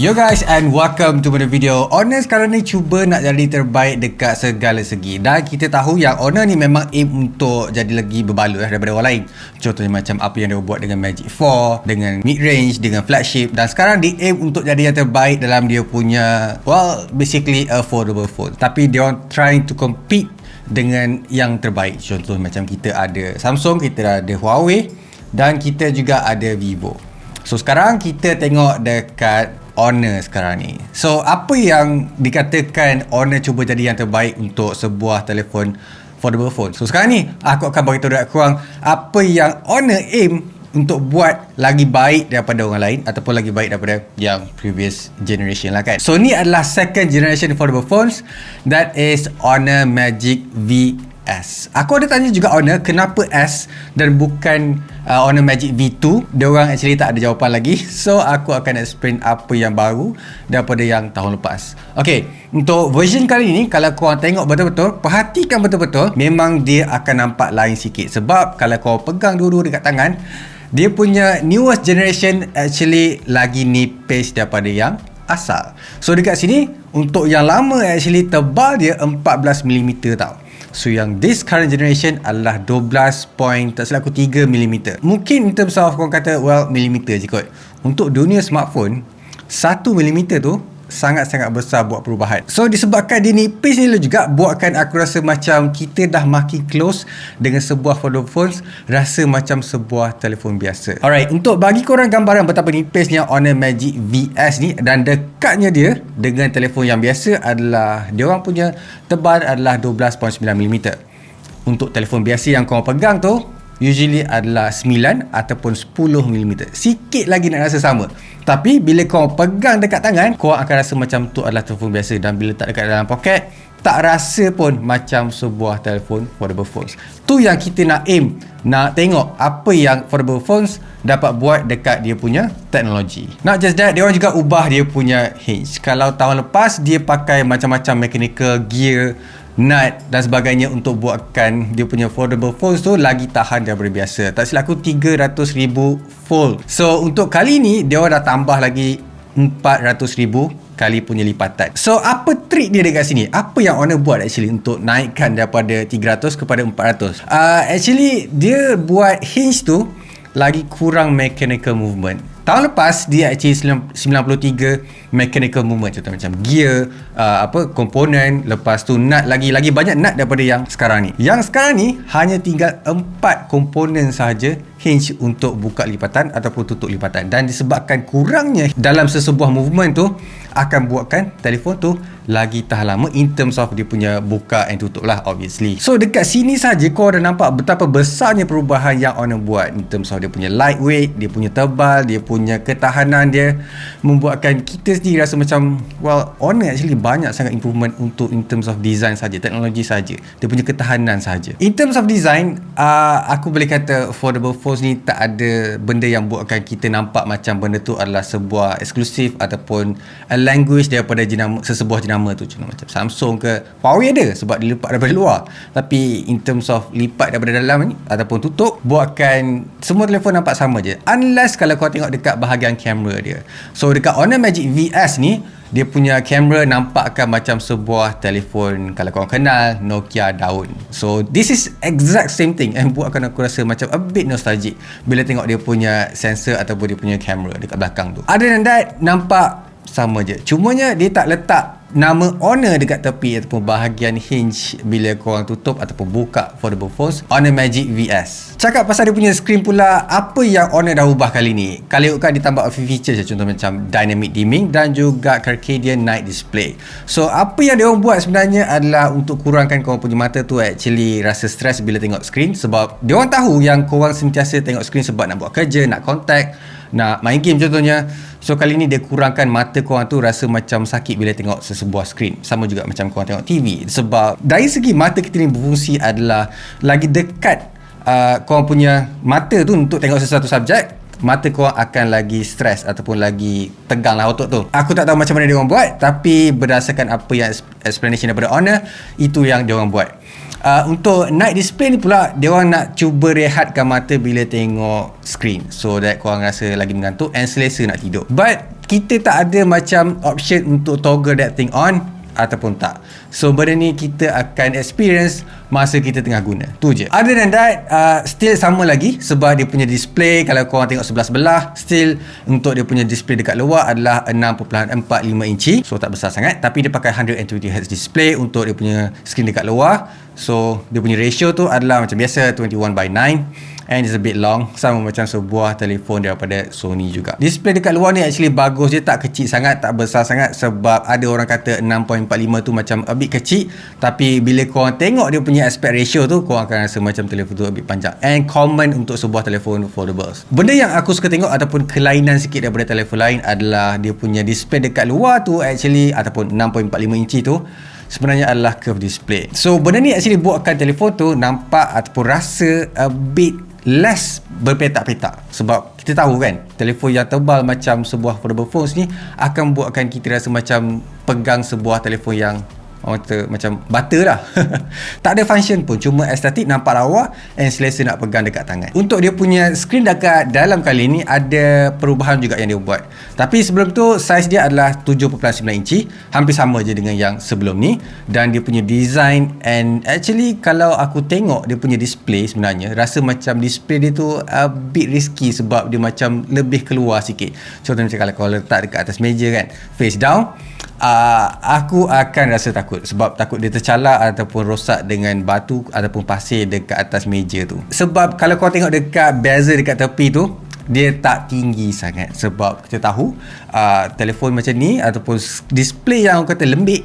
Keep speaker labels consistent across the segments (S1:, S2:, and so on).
S1: Yo guys, and welcome to another video. Honor sekarang ni cuba nak jadi terbaik dekat segala segi. Dan kita tahu yang Honor ni memang aim untuk jadi lagi berbaloi daripada orang lain. Contohnya macam apa yang dia buat dengan Magic 4, dengan mid range, dengan flagship. Dan sekarang dia aim untuk jadi yang terbaik dalam dia punya, well, basically affordable phone. Tapi dia orang trying to compete dengan yang terbaik. Contoh macam kita ada Samsung, kita ada Huawei, dan kita juga ada Vivo. So sekarang kita tengok dekat Honor sekarang ni. So apa yang dikatakan Honor cuba jadi yang terbaik untuk sebuah telefon affordable phone. So sekarang ni aku akan beritahu dekat korang apa yang Honor aim untuk buat lagi baik daripada orang lain ataupun lagi baik daripada yang previous generation lah kan. So ni adalah second generation affordable phones, that is Honor Magic V S. Aku ada tanya juga Honor kenapa S dan bukan Honor Magic V2. Diorang actually tak ada jawapan lagi. So aku akan explain apa yang baru daripada yang tahun lepas. Okay, untuk version kali ni, kalau korang tengok betul-betul, perhatikan betul-betul, memang dia akan nampak lain sikit. Sebab kalau korang pegang dua-dua dekat tangan, dia punya newest generation actually lagi nipis daripada yang asal. So dekat sini, untuk yang lama actually tebal dia 14mm tau. So yang this current generation adalah 12.3 mm. Mungkin in terms of korang kata, well, milimeter je kot. Untuk dunia smartphone, 1mm tu sangat-sangat besar buat perubahan. So disebabkan dia nipis ni juga, buatkan aku rasa macam kita dah makin close dengan sebuah affordable phones, rasa macam sebuah telefon biasa. Alright, untuk bagi korang gambaran betapa nipisnya Honor Magic VS ni dan dekatnya dia dengan telefon yang biasa adalah, dia orang punya tebal adalah 12.9mm. Untuk telefon biasa yang korang pegang tu usually adalah 9 ataupun 10mm. Sikit lagi nak rasa sama. Tapi bila korang pegang dekat tangan, korang akan rasa macam tu adalah telefon biasa. Dan bila tak dekat dalam poket, tak rasa pun macam sebuah telefon affordable phones. Tu yang kita nak aim, nak tengok apa yang affordable phones dapat buat dekat dia punya teknologi. Not just that, dia orang juga ubah dia punya hinge. Kalau tahun lepas dia pakai macam-macam mechanical gear, nut dan sebagainya untuk buatkan dia punya affordable phones tu lagi tahan daripada biasa. Tak silap aku 300,000 volt. So untuk kali ni dia orang dah tambah lagi 400,000 kali punya lipatan. So apa trik dia dekat sini? Apa yang Honor buat actually untuk naikkan daripada 300 kepada 400? Actually dia buat hinge tu lagi kurang mechanical movement. Tahun lepas dia actually 93 mechanical movement, contoh macam gear, komponen, lepas tu nut, lagi banyak nut daripada yang sekarang ni. Yang sekarang ni hanya tinggal 4 komponen sahaja hinge untuk buka lipatan ataupun tutup lipatan. Dan disebabkan kurangnya dalam sesebuah movement tu akan buatkan telefon tu lagi tahan lama in terms of dia punya buka and tutup lah, obviously. So dekat sini saja kau dah nampak betapa besarnya perubahan yang Honor buat in terms of dia punya lightweight, dia punya tebal, dia punya ketahanan dia, membuatkan kita sendiri rasa macam, well, Honor actually banyak sangat improvement untuk in terms of design saja, teknologi saja, dia punya ketahanan saja. In terms of design, aku boleh kata affordable phones ni tak ada benda yang buatkan kita nampak macam benda tu adalah sebuah eksklusif ataupun a language daripada sesebuah jenama tu. Contoh macam Samsung ke Huawei ada sebab dia lipat daripada luar, tapi in terms of lipat daripada dalam ni ataupun tutup, buatkan semua telefon nampak sama je, unless kalau kau tengok dekat bahagian kamera dia. So dekat Honor Magic VS ni, dia punya kamera nampakkan macam sebuah telefon kalau korang kenal Nokia daun. So this is exact same thing and buatkan aku rasa macam a bit nostalgic bila tengok dia punya sensor ataupun dia punya kamera dekat belakang tu. Other than that, nampak sama je. Cumanya dia tak letak nama Honor dekat tepi ataupun bahagian hinge bila korang tutup ataupun buka affordable phones Honor Magic VS. Cakap pasal dia punya screen pula, apa yang Honor dah ubah kali ni? Kali ni kan ditambah a few features, contoh macam dynamic dimming dan juga Circadian night display. So apa yang dia orang buat sebenarnya adalah untuk kurangkan korang punya mata tu actually rasa stress bila tengok screen, sebab dia orang tahu yang korang sentiasa tengok screen sebab nak buat kerja, nak contact, nak main game contohnya. So kali ni dia kurangkan mata korang tu rasa macam sakit bila tengok sesebuah screen. Sama juga macam korang tengok TV. Sebab dari segi mata kita ni berfungsi adalah lagi dekat korang punya mata tu untuk tengok sesuatu subjek, mata korang akan lagi stres ataupun lagi tegang lah otot tu. Aku tak tahu macam mana dia orang buat, tapi berdasarkan apa yang explanation daripada Honor, itu yang dia orang buat. Untuk night display ni pula, dia orang nak cuba rehatkan mata bila tengok screen, so that korang rasa lagi mengantuk and selesa nak tidur. But kita tak ada macam option untuk toggle that thing on ataupun tak. So benda ni kita akan experience masa kita tengah guna. Tu je. Other than that, still sama lagi sebab dia punya display, kalau korang tengok sebelah-sebelah, still untuk dia punya display dekat luar adalah 6.45 inci. So tak besar sangat, tapi dia pakai 120Hz display untuk dia punya screen dekat luar. So dia punya ratio tu adalah macam biasa 21:9 and it's a bit long, sama macam sebuah telefon daripada Sony juga. Display dekat luar ni actually bagus, dia tak kecil sangat, tak besar sangat, sebab ada orang kata 6.45 tu macam a bit kecil, tapi bila korang tengok dia punya aspect ratio tu, korang akan rasa macam telefon tu a bit panjang, and common untuk sebuah telefon foldables. Benda yang aku suka tengok ataupun kelainan sikit daripada telefon lain adalah dia punya display dekat luar tu actually, ataupun 6.45 inci tu sebenarnya adalah curve display. So benda ni actually buatkan telefon tu nampak ataupun rasa a bit less berpetak-petak, sebab kita tahu kan telefon yang tebal macam sebuah foldable phones ni akan buatkan kita rasa macam pegang sebuah telefon yang macam butter lah. Tak ada function pun, cuma estetik, nampak lawa and selesa nak pegang dekat tangan. Untuk dia punya screen dekat dalam kali ni ada perubahan juga yang dia buat, tapi sebelum tu saiz dia adalah 7.9 inci, hampir sama je dengan yang sebelum ni. Dan dia punya design, and actually kalau aku tengok dia punya display, sebenarnya rasa macam display dia tu a bit risky sebab dia macam lebih keluar sikit. Contohnya macam kalau kau letak dekat atas meja kan, face down, aku akan rasa takut, sebab takut dia tercalak ataupun rosak dengan batu ataupun pasir dekat atas meja tu. Sebab kalau kau tengok dekat bezel dekat tepi tu, dia tak tinggi sangat, sebab kita tahu telefon macam ni ataupun display yang orang kata lembik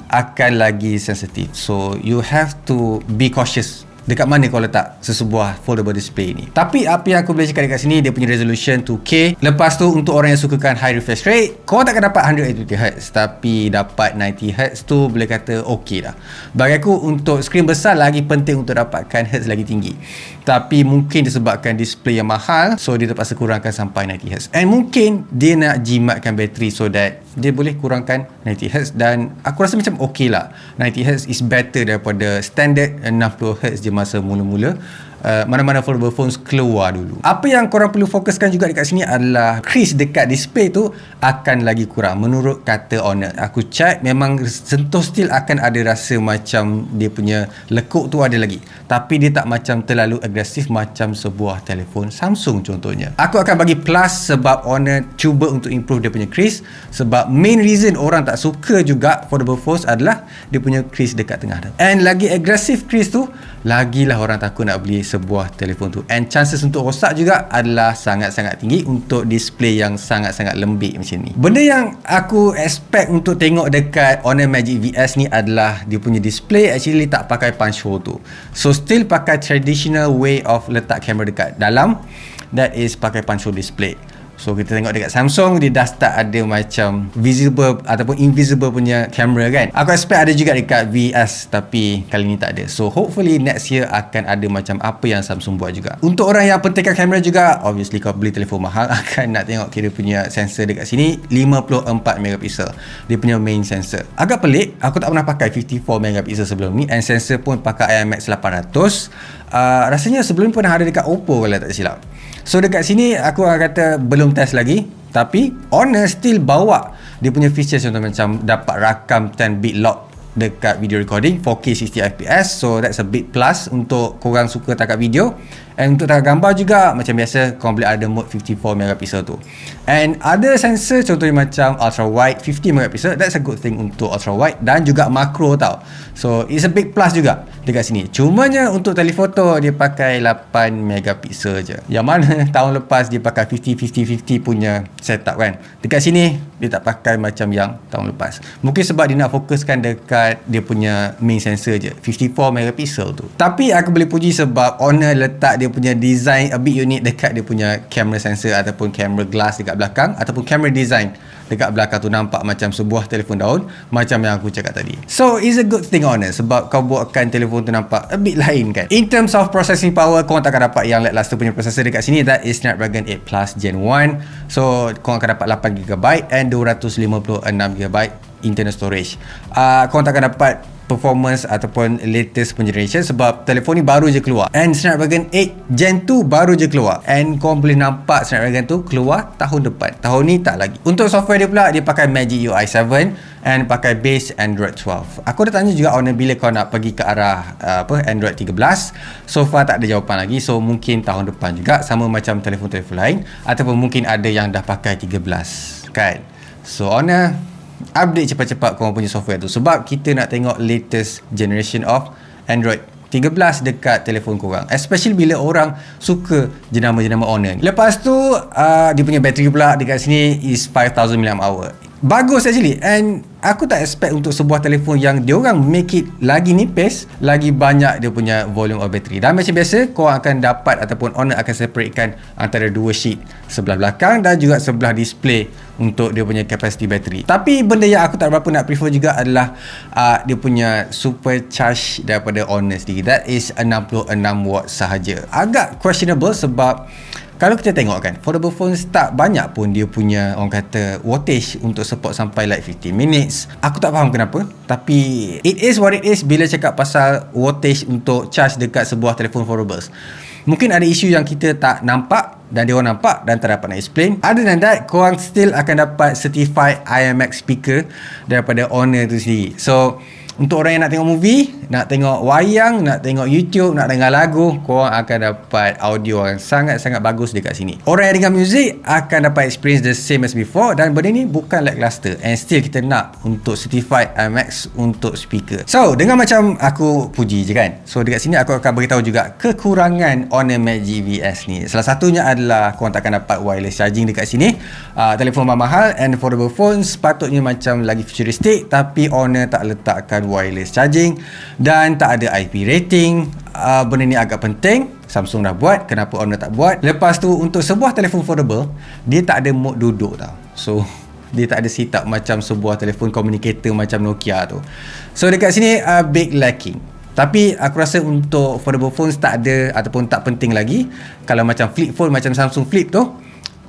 S1: akan lagi sensitif. So you have to be cautious dekat mana kau letak sesebuah foldable display ni. Tapi apa yang aku boleh cakap dekat sini, dia punya resolution 2K. Lepas tu untuk orang yang sukakan high refresh rate, kau takkan dapat 120Hz, tapi dapat 90Hz tu boleh kata okey lah. Bagi aku untuk skrin besar lagi penting untuk dapatkan Hz lagi tinggi, tapi mungkin disebabkan display yang mahal, so dia terpaksa kurangkan sampai 90Hz. And mungkin dia nak jimatkan bateri so that dia boleh kurangkan 90Hz, dan aku rasa macam okey lah. 90Hz is better daripada standard 60Hz je masa mula-mula mana-mana foldable phones keluar dulu. Apa yang korang perlu fokuskan juga dekat sini adalah crease dekat display tu akan lagi kurang menurut kata owner. Aku check, memang sentuh still akan ada rasa macam dia punya lekuk tu ada lagi, tapi dia tak macam terlalu agresif macam sebuah telefon Samsung contohnya. Aku akan bagi plus sebab owner cuba untuk improve dia punya crease, sebab main reason orang tak suka juga foldable phones adalah dia punya crease dekat tengah tu. And lagi agresif crease tu, lagilah orang takut nak beli sebuah telefon tu, and chances untuk rosak juga adalah sangat-sangat tinggi untuk display yang sangat-sangat lembik macam ni. Benda yang aku expect untuk tengok dekat Honor Magic VS ni adalah dia punya display actually tak pakai punch hole tu, so still pakai traditional way of letak kamera dekat dalam, that is pakai punch hole display. So kita tengok dekat Samsung, dia dah start ada macam visible ataupun invisible punya kamera kan. Aku expect ada juga dekat VS, tapi kali ni tak ada. So hopefully next year akan ada macam apa yang Samsung buat juga. Untuk orang yang pentingkan kamera juga, obviously kalau beli telefon mahal akan nak tengok kira punya sensor dekat sini 54 megapiksel. Dia punya main sensor. Agak pelik, aku tak pernah pakai 54 megapiksel sebelum ni, and sensor pun pakai IMX800. Rasanya sebelum ni pernah ada dekat Oppo kalau tak silap. So dekat sini aku akan kata belum test lagi, tapi Honor still bawa dia punya features contoh macam dapat rakam 10-bit lock dekat video recording 4K 60fps, so that's a big plus untuk korang suka tangkap video. And untuk tangkap gambar juga macam biasa korang boleh ada mode 54 megapiksel tu. And ada sensor contohnya macam ultra wide 50 megapiksel, that's a good thing untuk ultra wide, dan juga makro tau. So it's a big plus juga dekat sini. Cumanya untuk telefoto dia pakai 8 megapiksel je, yang mana tahun lepas dia pakai 50-50-50 punya setup kan. Dekat sini dia tak pakai macam yang tahun lepas. Mungkin sebab dia nak fokuskan dekat dia punya main sensor je 54 megapiksel tu. Tapi aku boleh puji sebab Honor letak dia punya design a bit unik dekat dia punya camera sensor ataupun camera glass dekat belakang, ataupun camera design dekat belakang tu nampak macam sebuah telefon daun, macam yang aku cakap tadi. So it's a good thing Honor, sebab kau buatkan telefon tu nampak a bit lain kan. In terms of processing power, kau takkan dapat yang lackluster punya processor dekat sini, that is Snapdragon 8 Plus Gen 1. So kau akan dapat 8GB and 256GB internal storage. Kau takkan dapat performance ataupun latest generation, sebab telefon ni baru je keluar, and Snapdragon 8 Gen 2 baru je keluar, and kau boleh nampak Snapdragon tu keluar tahun depan. Tahun ni tak lagi. Untuk software dia pula, dia pakai Magic UI 7 and pakai base Android 12. Aku dah tanya juga owner bila kau nak pergi ke arah Android 13. So far tak ada jawapan lagi. So mungkin tahun depan juga, sama macam telefon-telefon lain, ataupun mungkin ada yang dah pakai 13 kan. So owner, update cepat-cepat korang punya software tu, sebab kita nak tengok latest generation of Android 13 dekat telefon korang, especially bila orang suka jenama-jenama owner ni. Lepas tu dia punya bateri pula dekat sini is 5000 mAh. Bagus actually, and aku tak expect untuk sebuah telefon yang dia orang make it lagi nipis, lagi banyak dia punya volume of battery. Dan macam biasa, korang akan dapat ataupun owner akan separatekan antara dua sheet, sebelah belakang dan juga sebelah display untuk dia punya capacity battery. Tapi benda yang aku tak berapa nak prefer juga adalah dia punya super charge daripada owner sendiri. That is 66 watt sahaja. Agak questionable sebab kalau kita tengok kan, foldable phones tak banyak pun dia punya, orang kata, wattage untuk support sampai like 15 minutes. Aku tak faham kenapa, tapi it is what it is bila cakap pasal wattage untuk charge dekat sebuah telefon foldables. Mungkin ada isu yang kita tak nampak dan dia orang nampak dan tak dapat nak explain. Other than that, korang still akan dapat certified IMX speaker daripada owner tu sendiri. So untuk orang yang nak tengok movie, nak tengok wayang, nak tengok YouTube, nak dengar lagu, korang akan dapat audio yang sangat-sangat bagus dekat sini. Orang yang dengar muzik akan dapat experience the same as before, dan benda ni bukan lackluster, and still kita nak untuk certified IMX untuk speaker. So dengan macam aku puji je kan, so dekat sini aku akan beritahu juga kekurangan Honor Magic VS ni. Salah satunya adalah korang tak akan dapat wireless charging dekat sini. Telefon mahal and affordable phone sepatutnya macam lagi futuristic, tapi Honor tak letakkan wireless charging dan tak ada IP rating. Benda ni agak penting. Samsung dah buat, kenapa Honor tak buat? Lepas tu untuk sebuah telefon foldable, dia tak ada mode duduk tau. So dia tak ada setup macam sebuah telefon communicator macam Nokia tu. So dekat sini big lacking. Tapi aku rasa untuk foldable phones tak ada ataupun tak penting lagi. Kalau macam flip phone macam Samsung Flip tu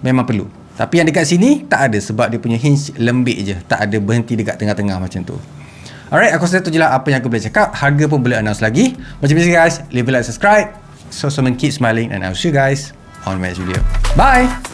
S1: memang perlu. Tapi yang dekat sini tak ada, sebab dia punya hinge lembik je, tak ada berhenti dekat tengah-tengah macam tu. Alright, aku rasa tu je lah apa yang aku boleh cakap. Harga pun boleh announce lagi. Macam biasa guys, leave a like, subscribe. So keep smiling, and I'll see you guys on the next video. Bye!